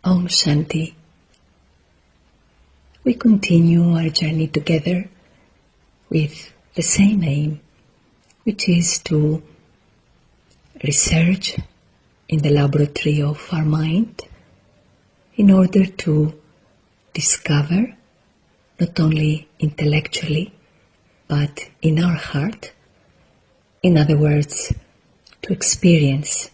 Om Shanti. We continue our journey together with the same aim, which is to research in the laboratory of our mind in order to discover, not only intellectually, but in our heart, in other words, to experience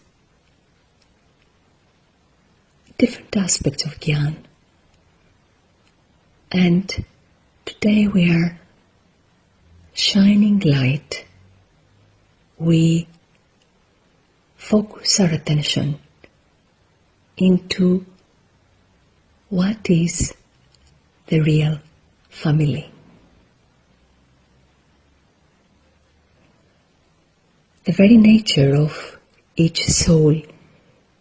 different aspects of Gyan. And today we are shining light. We focus our attention into what is the real family. The very nature of each soul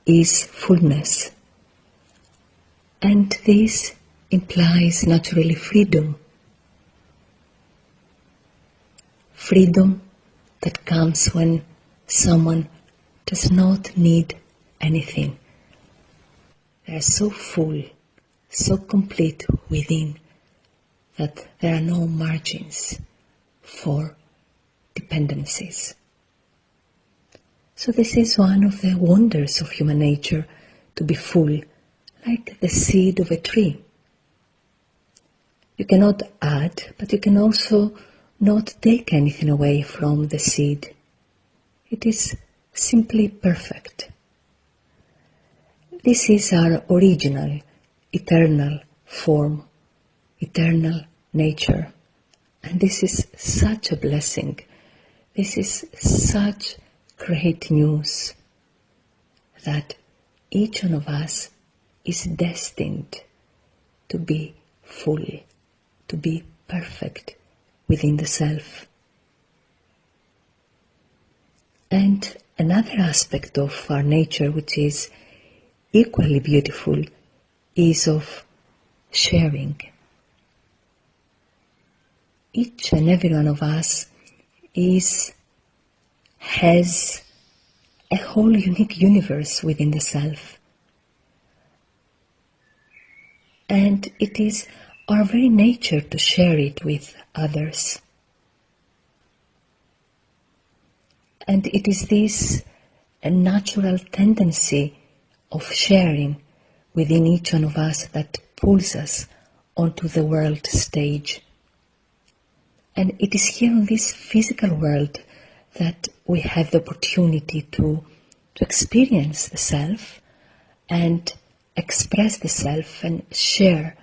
is fullness, and this implies naturally freedom. Freedom that comes when someone does not need anything. They are so full, so complete within that there are no margins for dependencies. So this is one of the wonders of human nature, to be full, like the seed of a tree. You cannot add, but you can also not take anything away from the seed. It is simply perfect. This is our original, eternal form, eternal nature. And this is such a blessing. This is such great news that each one of us is destined to be full, to be perfect within the self. And another aspect of our nature which is equally beautiful is of sharing. Each and every one of us has a whole unique universe within the self. And it is our very nature to share it with others. And it is this a natural tendency of sharing within each one of us that pulls us onto the world stage. And it is here in this physical world that we have the opportunity to experience the self and express the self and share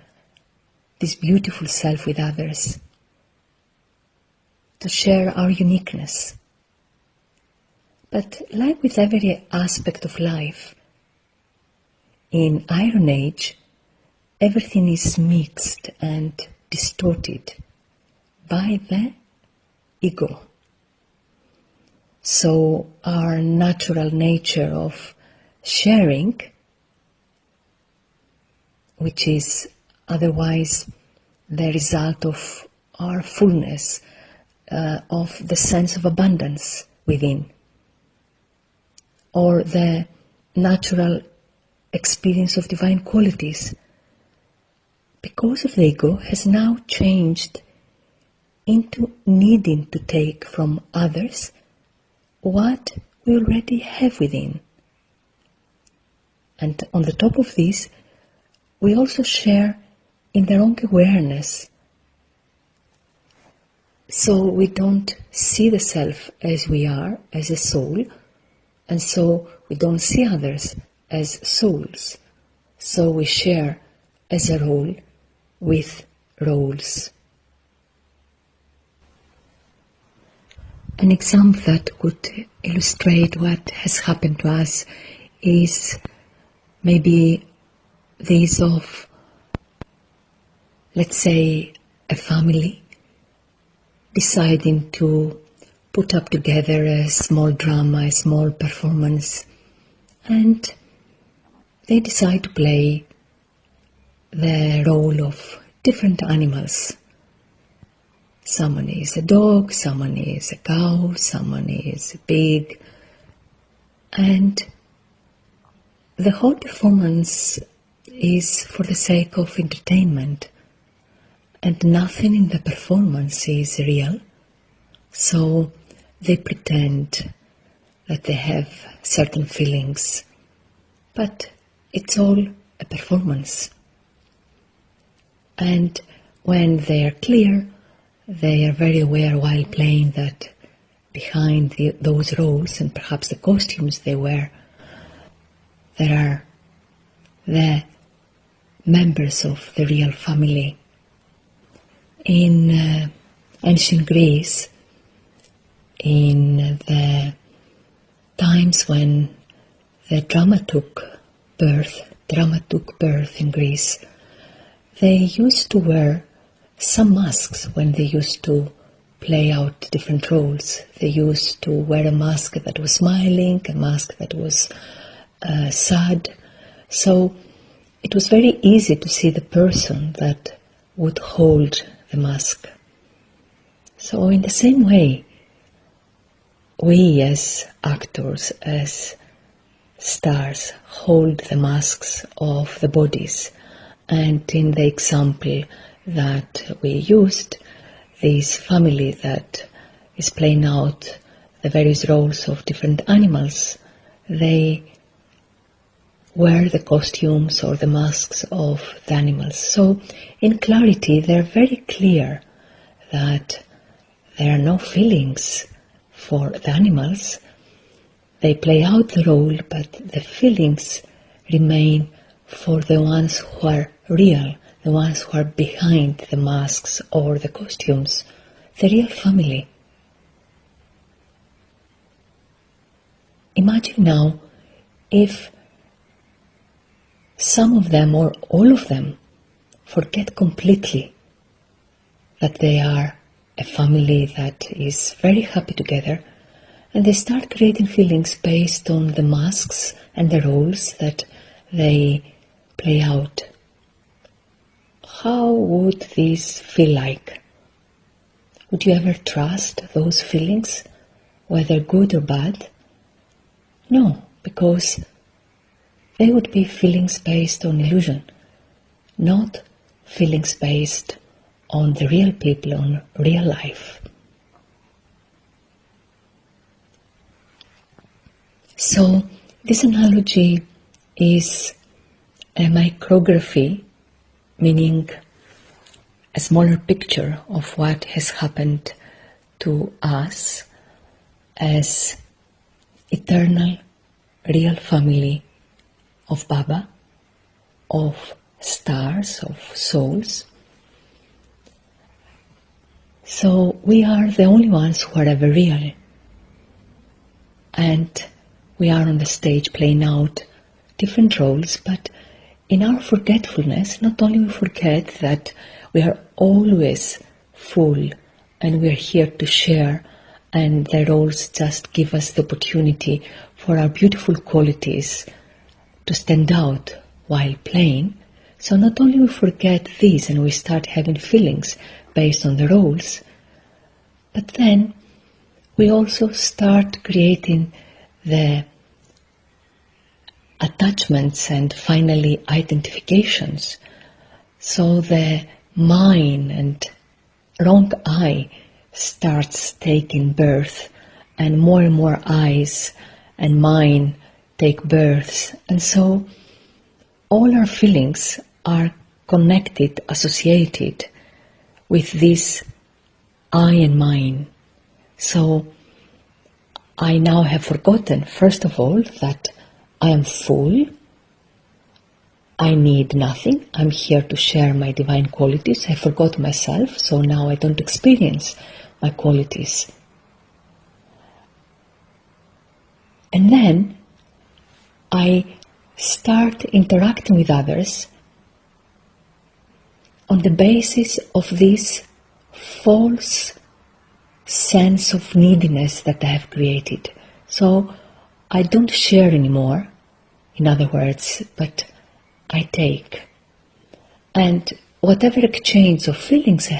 this beautiful self with others, to share our uniqueness. But like with every aspect of life, in Iron Age, everything is mixed and distorted by the ego. So our natural nature of sharing, which is otherwise the result of our fullness, of the sense of abundance within, or the natural experience of divine qualities, because of the ego, has now changed into needing to take from others what we already have within. And on the top of this, we also share in the wrong awareness. So we don't see the self as we are, as a soul, and so we don't see others as souls. So we share as a role with roles. An example that could illustrate what has happened to us is maybe this of, let's say, a family deciding to put up together a small drama, a small performance, and they decide to play the role of different animals. Someone is a dog, someone is a cow, someone is a pig, and the whole performance is for the sake of entertainment, and nothing in the performance is real, so they pretend that they have certain feelings, but it's all a performance. And when they are clear, they are very aware while playing that behind those roles and perhaps the costumes they wear, there are the members of the real family. In ancient Greece, in the times when the drama took birth in Greece, they used to wear some masks when they used to play out different roles. They used to wear a mask that was smiling, a mask that was sad. So it was very easy to see the person that would hold the mask. So in the same way, we as actors, as stars, hold the masks of the bodies. And in the example that we used, this family that is playing out the various roles of different animals, they wear the costumes or the masks of the animals. So in clarity, they're very clear that there are no feelings for the animals. They play out the role, but the feelings remain for the ones who are real, the ones who are behind the masks or the costumes, the real family. Imagine now if some of them or all of them forget completely that they are a family that is very happy together, and they start creating feelings based on the masks and the roles that they play out. How would this feel like? Would you ever trust those feelings, whether good or bad? No, because they would be feelings based on illusion, not feelings based on the real people, on real life. So this analogy is a micrography, meaning a smaller picture of what has happened to us as eternal, real family of Baba, of stars, of souls. So we are the only ones who are ever real, and we are on the stage playing out different roles, but in our forgetfulness, not only we forget that we are always full and we are here to share, and the roles just give us the opportunity for our beautiful qualities to stand out while playing. So not only we forget this and we start having feelings based on the roles, but then we also start creating the attachments and finally identifications. So the mine and wrong I starts taking birth, and more eyes and mine take births, and so all our feelings are connected, associated with this I and mine. So I now have forgotten, first of all, that I am full, I need nothing, I'm here to share my divine qualities. I forgot myself, so now I don't experience my qualities. And then I start interacting with others on the basis of this false sense of neediness that I have created. So I don't share anymore, in other words, but I take. And whatever exchange of feelings I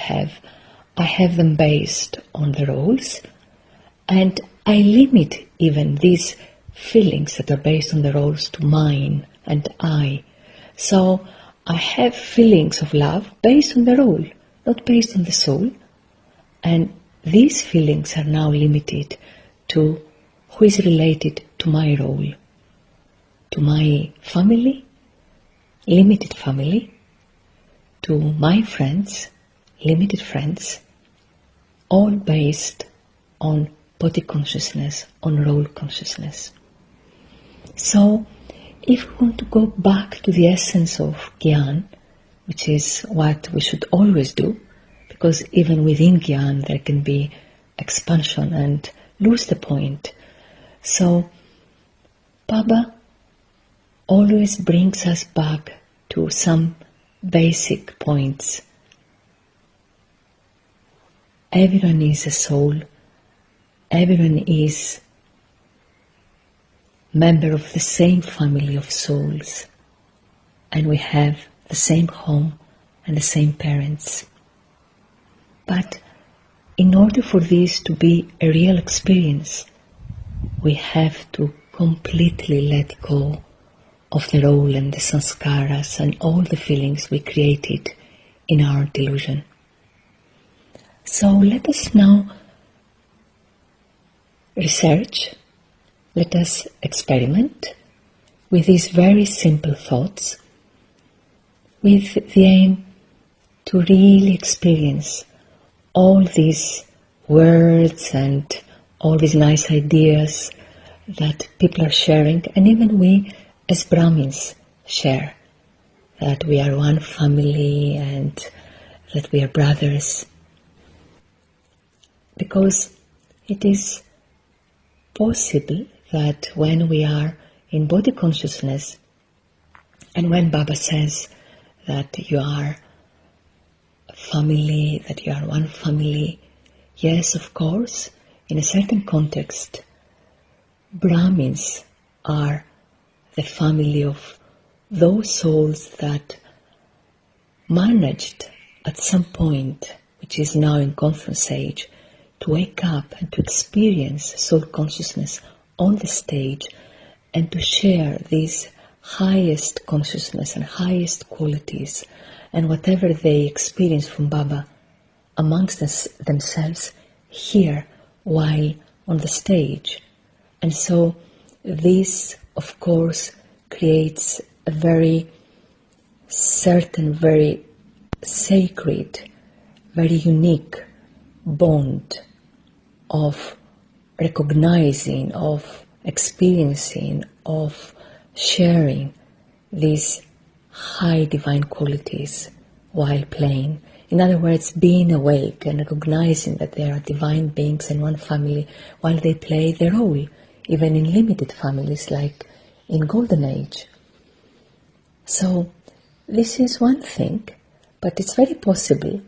have them based on the roles, and I limit even these feelings that are based on the roles to mine and I, So I have feelings of love based on the role, not based on the soul. And these feelings are now limited to who is related to my role, to my family, limited family, to my friends, limited friends, all based on body consciousness, on role consciousness. So, if we want to go back to the essence of Gyan, which is what we should always do, because even within Gyan there can be expansion and lose the point. So, Baba always brings us back to some basic points. Everyone is a soul, everyone is member of the same family of souls, and we have the same home and the same parents. But in order for this to be a real experience, we have to completely let go of the role and the sanskaras and all the feelings we created in our delusion. So let us now research, let us experiment with these very simple thoughts with the aim to really experience all these words and all these nice ideas that people are sharing, and even we as Brahmins share, that we are one family and that we are brothers. Because it is possible that when we are in body consciousness, and when Baba says that you are a family, that you are one family, yes, of course, in a certain context, Brahmins are the family of those souls that managed at some point, which is now in conference age, to wake up and to experience soul consciousness on the stage and to share these highest consciousness and highest qualities and whatever they experience from Baba amongst themselves here while on the stage. And so this, of course, creates a very certain, very sacred, very unique bond of recognizing, of experiencing, of sharing these high divine qualities while playing. In other words, being awake and recognizing that there are divine beings in one family while they play their role, even in limited families like in Golden Age. So this is one thing, but it's very possible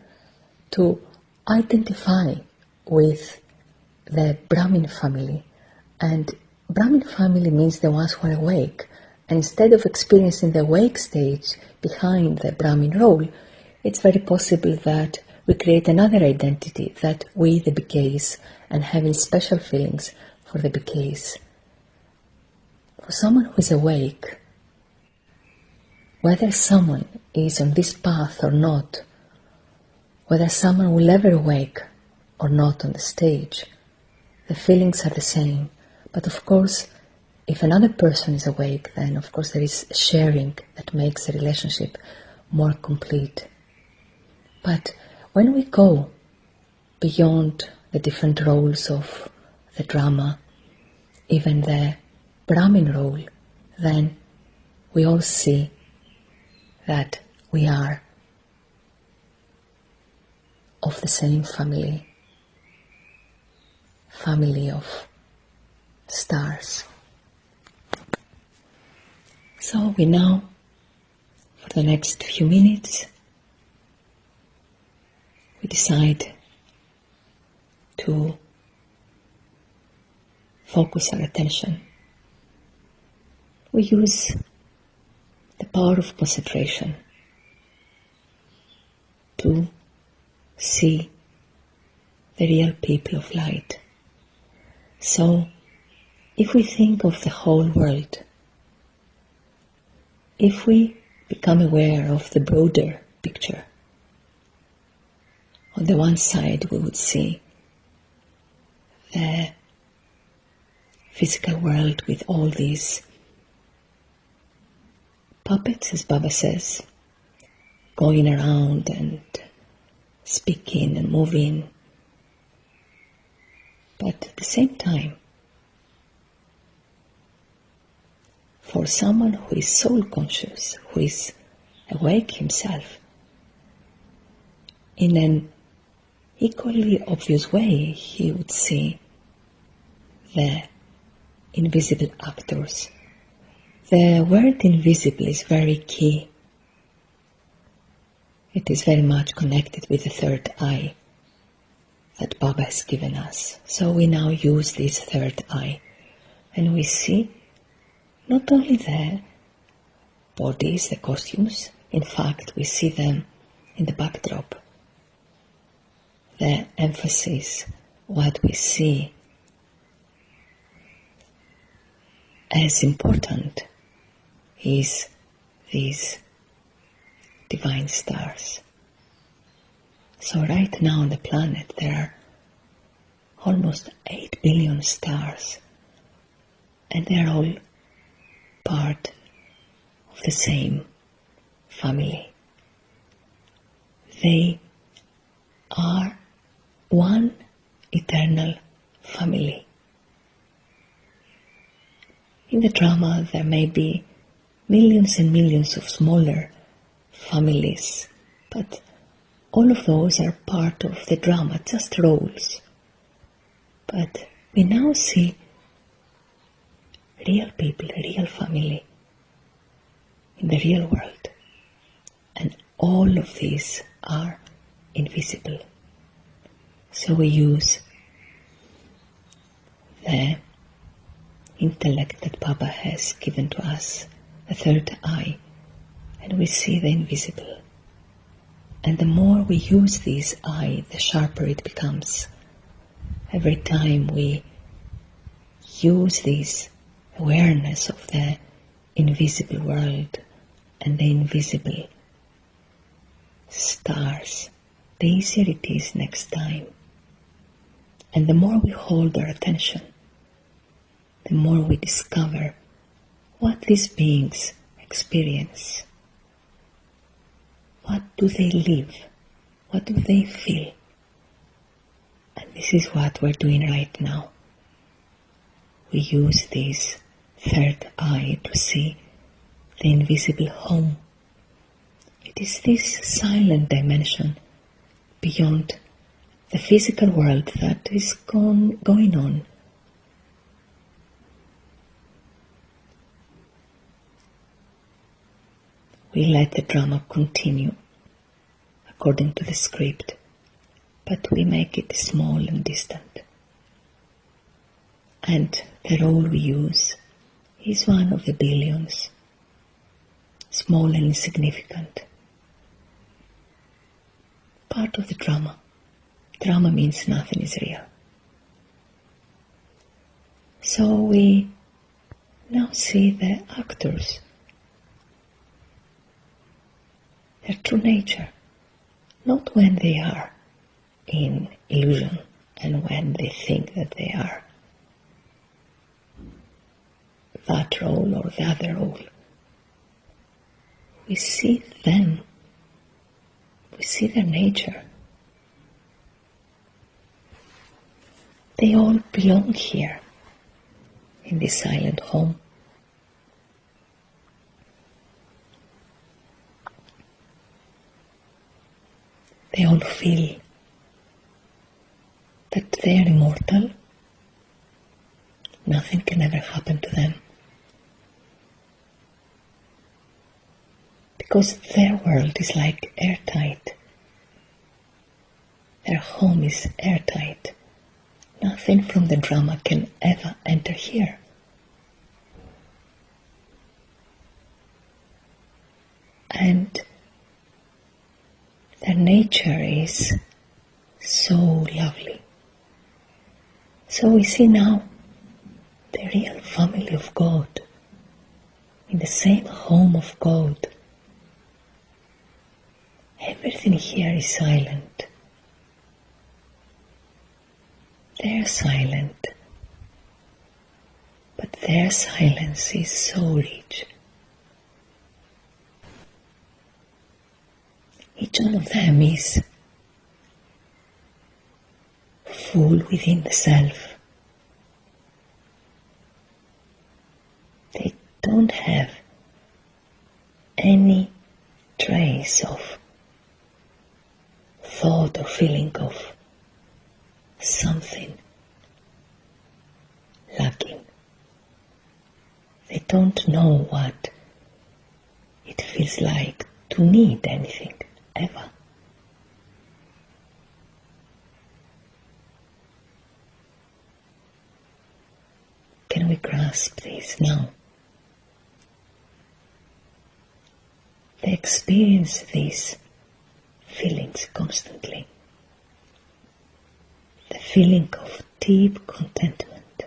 to identify with the Brahmin family. And Brahmin family means the ones who are awake. And instead of experiencing the awake stage behind the Brahmin role, it's very possible that we create another identity, that we, the BKs, and having special feelings for the BKs. For someone who is awake, whether someone is on this path or not, whether someone will ever awake or not on the stage, the feelings are the same. But of course, if another person is awake, then of course there is sharing that makes the relationship more complete. But when we go beyond the different roles of the drama, even the Brahmin role, then we all see that we are of the same family of stars. So we now, for the next few minutes, we decide to focus our attention. We use the power of concentration to see the real people of light. So, if we think of the whole world, if we become aware of the broader picture. On the one side, we would see the physical world with all these puppets, as Baba says, going around and speaking and moving. But at the same time, for someone who is soul conscious, who is awake himself, in an equally obvious way, he would see the invisible actors. The word invisible is very key. It is very much connected with the third eye that Baba has given us. So we now use this third eye, and we see not only the bodies, the costumes, in fact we see them in the backdrop. The emphasis, what we see as important is these divine stars. So right now on the planet there are almost 8 billion stars, and they are all part of the same family. They are one eternal family. In the drama there may be millions and millions of smaller families, but all of those are part of the drama, just roles. But we now see real people, a real family in the real world, and all of these are invisible. So we use the intellect that Baba has given to us, the third eye, and we see the invisible. And the more we use this eye, the sharper it becomes. Every time we use this awareness of the invisible world and the invisible stars, the easier it is next time. And the more we hold our attention, the more we discover what these beings experience. What do they live? What do they feel? And this is what we're doing right now. We use this third eye to see the invisible home. It is this silent dimension beyond the physical world that is going on. We let the drama continue according to the script, but we make it small and distant. And the role we use is one of the billions, small and insignificant. Part of the drama. Drama means nothing is real. So we now see the actors, their true nature, not when they are in illusion and when they think that they are that role or the other role. We see them, we see their nature. They all belong here in this silent home. They all feel that they are immortal. Nothing can ever happen to them. Because their world is like airtight. Their home is airtight. Nothing from the drama can ever enter here. And their nature is so lovely. So we see now the real family of God, in the same home of God, Everything here is silent. They're silent, but their silence is so rich. Each one of them is full within the self. They don't have any trace of thought or feeling of something lacking. They don't know what it feels like to need anything, ever. Can we grasp this now? They experience these feelings constantly. The feeling of deep contentment.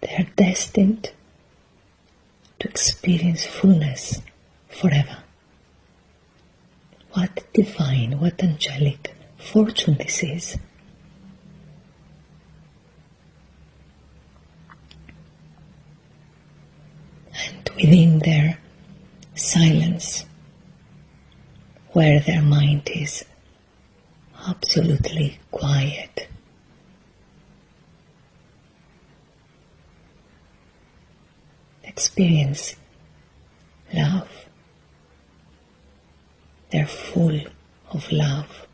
They are destined to experience fullness forever. What divine, what angelic fortune this is. And within their silence, where their mind is absolutely quiet, experience love. They're full of love.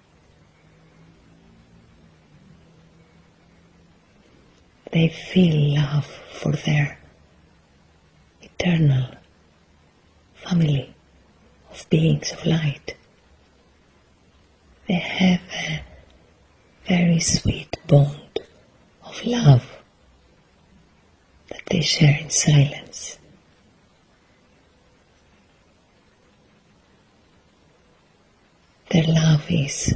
They feel love for their eternal family of beings of light. They have a very sweet bond of love that they share in silence. Their love is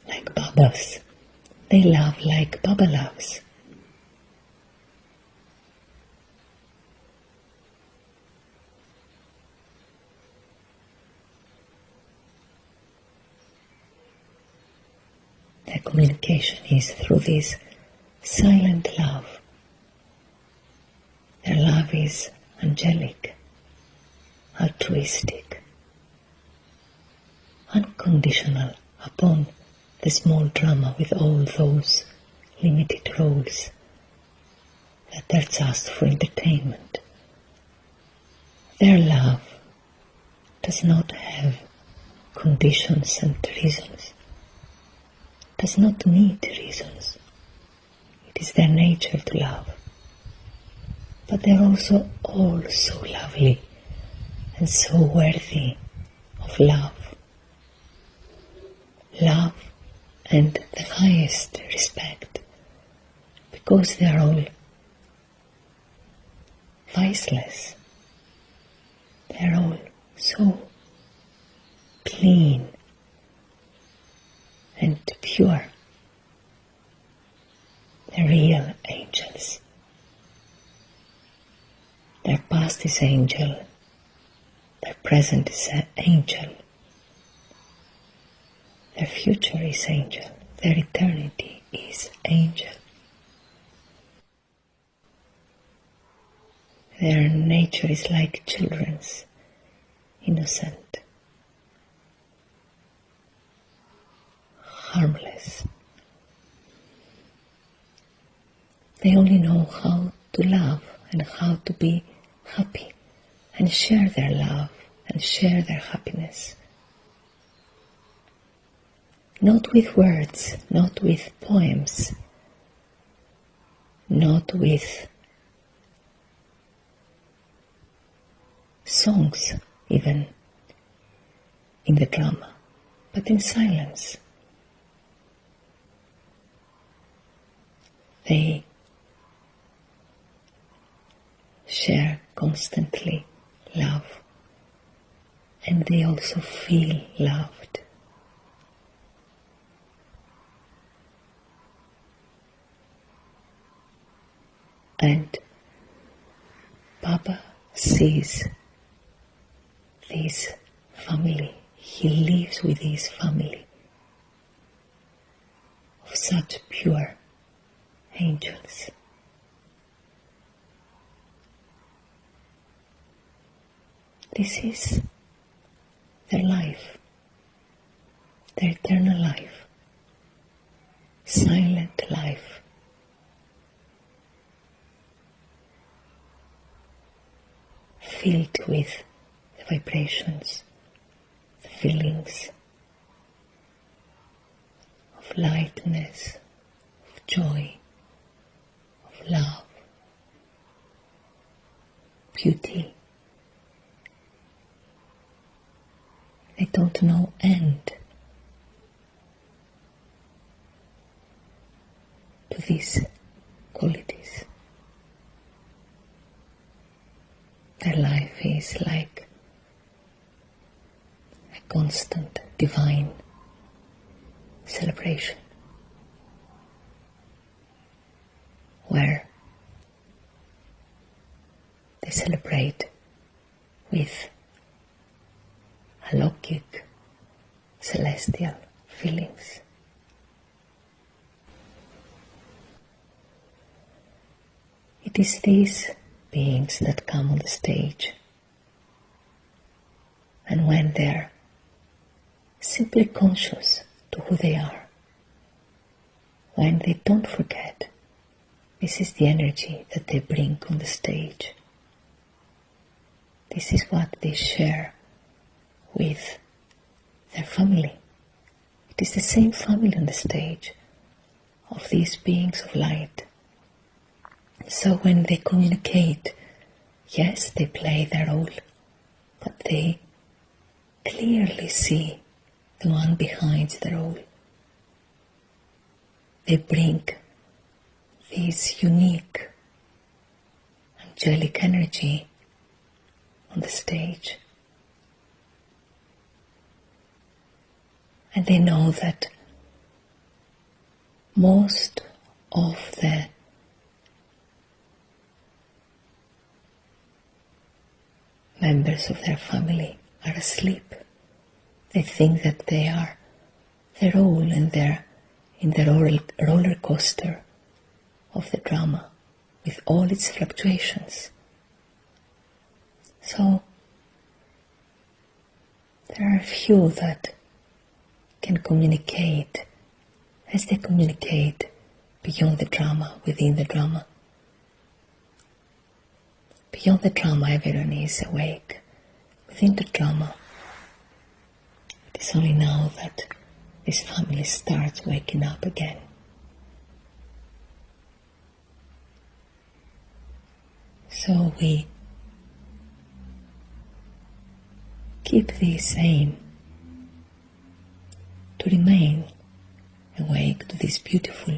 like Baba's. They love like Baba loves. Their communication is through this silent love. Their love is angelic, altruistic, unconditional upon the small drama with all those limited roles that are just for entertainment. Their love does not have conditions and reasons, does not need reasons. It is their nature to love. But they are also all so lovely and so worthy of love. Love and the highest respect, because they are all viceless. They are all so clean and pure. They're real angels. Their past is angel, their present is an angel, their future is angel, their eternity is angel. Their nature is like children's, innocent, harmless. They only know how to love and how to be happy and share their love and share their happiness. Not with words, not with poems, not with songs even in the drama, but in silence. They share constantly love, and they also feel loved. And sees this family. He lives with his family of such pure angels. This is their life, their eternal life, silent life. Filled with the vibrations, the feelings of lightness, of joy, of love, beauty. They don't know end to these qualities. Their life is like a constant divine celebration, where they celebrate with alokik, celestial feelings. It is these beings that come on the stage, and when they're simply conscious to who they are, when they don't forget, this is the energy that they bring on the stage. This is what they share with their family. It is the same family on the stage of these beings of light. So when they communicate, yes, they play their role, but they clearly see the one behind the role. They bring this unique angelic energy on the stage. And they know that most of the members of their family are asleep. They think that they're all in their roller coaster of the drama with all its fluctuations. So there are a few that can communicate as they communicate beyond the drama, within the drama. Beyond the drama, everyone is awake. Within the drama, it is only now that this family starts waking up again. So we keep this aim to remain awake to this beautiful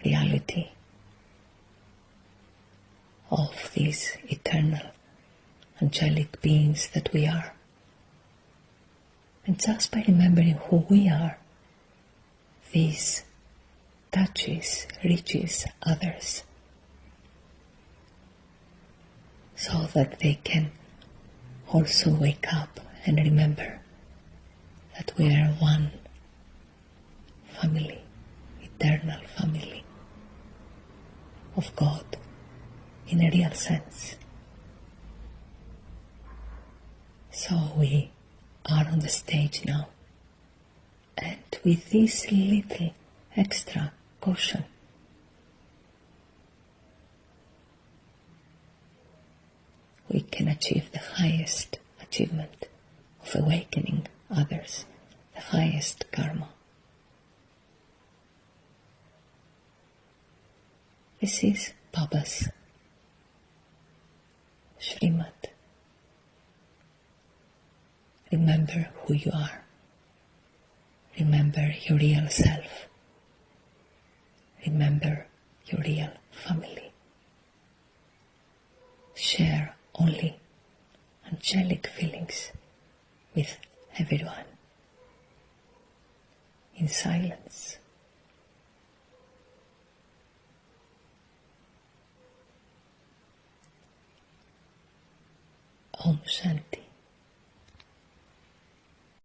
reality of these eternal angelic beings that we are. And just by remembering who we are, this touches, reaches others, so that they can also wake up and remember that we are one family, eternal family of God in a real sense. So we are on the stage now, and with this little extra caution, we can achieve the highest achievement of awakening others, the highest karma. This is Baba's Srimad. Remember who you are. Remember your real self. Remember your real family. Share only angelic feelings with everyone in silence. Om Shanti.